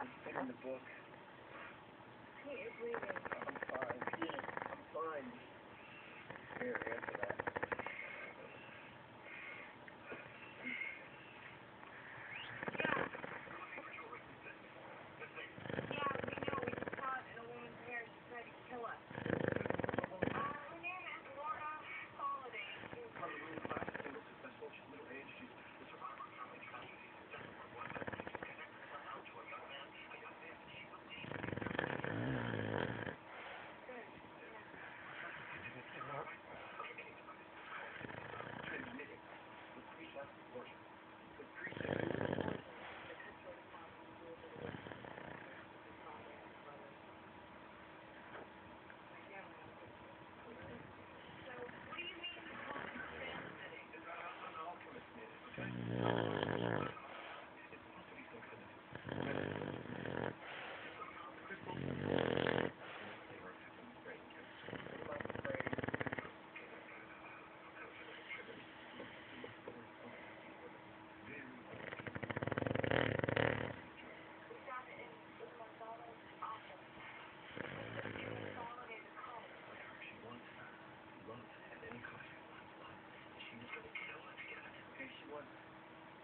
It's been in the book. Pete, you're bleeding. I'm fine. Pete. I'm fine. Here, answer that.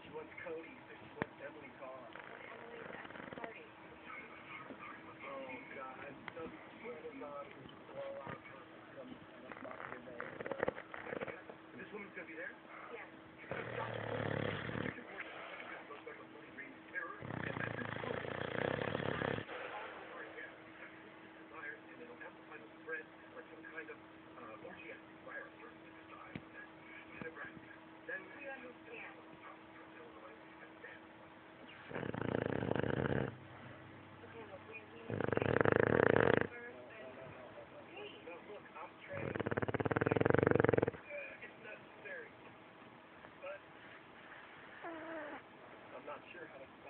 She wants Cody, so she wants Emily Carr. Oh, God. Some Amazon blowout for some mafia man. This woman's going to be there? Yeah. Then We understand. Okay, look, we need to get first and... Pete! no, look, I'm trained. It's necessary. But I'm not sure how to